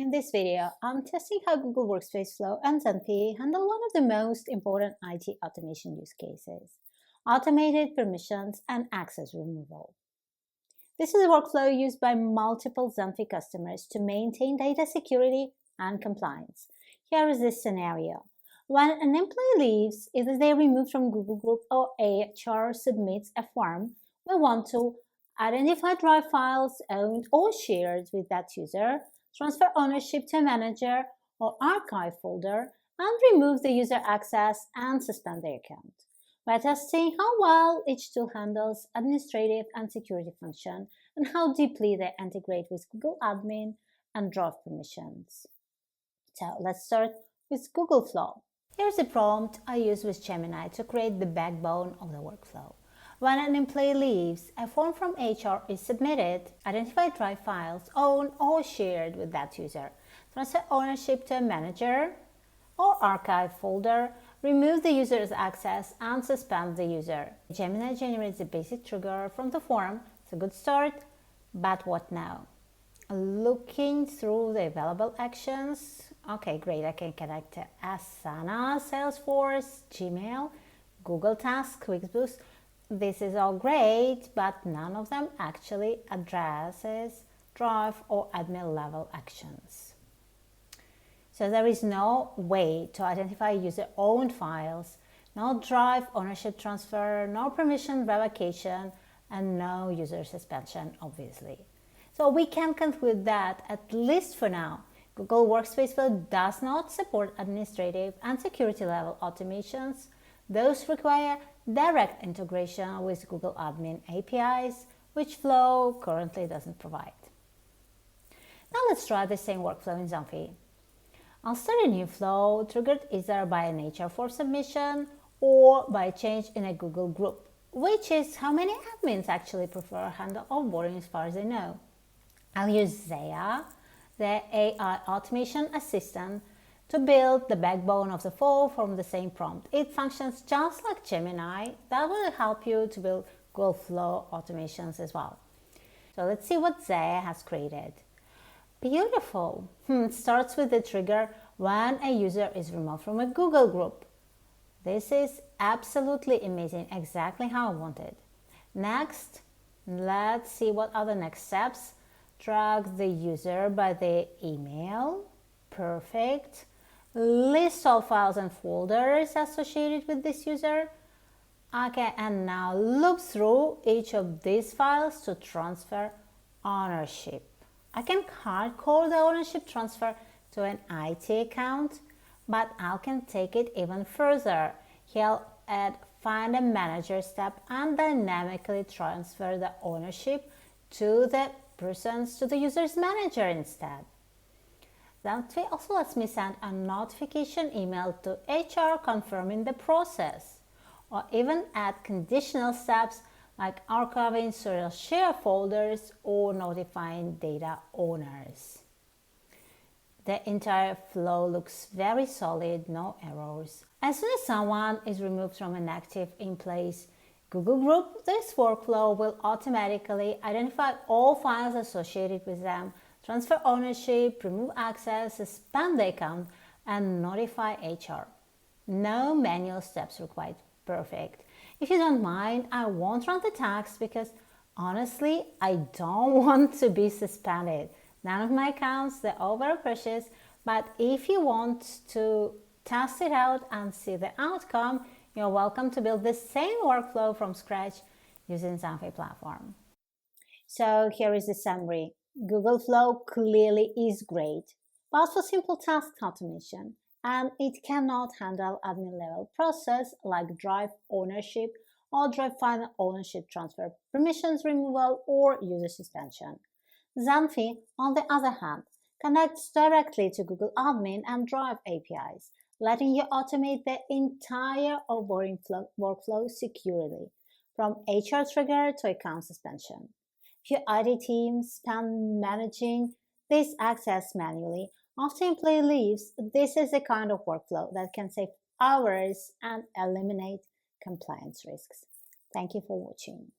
In this video, I'm testing how Google Workspace Flow and Zenphi handle one of the most important IT automation use cases: automated permissions and access removal. This is a workflow used by multiple Zenphi customers to maintain data security and compliance. Here is this scenario. When an employee leaves, either they are removed from Google Group or HR submits a form, we want to identify drive files owned or shared with that user, transfer ownership to a manager or archive folder, and remove the user access and suspend the account. We're testing how well each tool handles administrative and security function and how deeply they integrate with Google Admin and drive permissions. So let's start with Google Flow. Here's a prompt I use with Gemini to create the backbone of the workflow. When an employee leaves, a form from HR is submitted, identify drive files owned or shared with that user, transfer ownership to a manager or archive folder, remove the user's access, and suspend the user. Gemini generates a basic trigger from the form. It's a good start, but what now? Looking through the available actions. Okay, great. I can connect to Asana, Salesforce, Gmail, Google Tasks, QuickBoost. This is all great, but none of them actually addresses drive or admin level actions. So there is no way to identify user-owned files, no drive ownership transfer, no permission revocation, and no user suspension, obviously. So we can conclude that, at least for now, Google Workspace Flow does not support administrative and security level automations. Those require direct integration with Google Admin APIs, which Flow currently doesn't provide. Now let's try the same workflow in Zenphi. I'll start a new flow triggered either by an HR for submission or by a change in a Google group, which is how many admins actually prefer handle onboarding as far as I know. I'll use Zaya, the AI automation assistant, to build the backbone of the flow from the same prompt. It functions just like Gemini. That will help you to build Google Flow automations as well. So let's see what Zaya has created. Beautiful. It starts with the trigger when a user is removed from a Google group. This is absolutely amazing, exactly how I wanted. Next, let's see what are the next steps. Drag the user by the email. Perfect. List all files and folders associated with this user. Okay, and now loop through each of these files to transfer ownership. I can hardcode the ownership transfer to an IT account, but I can take it even further. Here, add find a manager step and dynamically transfer the ownership to the user's manager instead. Zenphi also lets me send a notification email to HR confirming the process, or even add conditional steps like archiving serial share folders or notifying data owners. The entire flow looks very solid, no errors. As soon as someone is removed from an active in-place Google group, this workflow will automatically identify all files associated with them, transfer ownership, remove access, suspend the account, and notify HR. No manual steps required. Perfect. If you don't mind, I won't run the task because honestly, I don't want to be suspended. None of my accounts, they're all very precious, but if you want to test it out and see the outcome, you're welcome to build the same workflow from scratch using Zenphi platform. So here is the summary. Google Flow clearly is great, but for simple task automation, and it cannot handle admin level process like drive ownership or drive file ownership transfer, permissions removal, or user suspension. Zenphi, on the other hand, connects directly to Google Admin and Drive APIs, letting you automate the entire onboarding workflow securely, from HR trigger to account suspension. If your IT team spend managing this access manually after employee leaves, this is the kind of workflow that can save hours and eliminate compliance risks. Thank you for watching.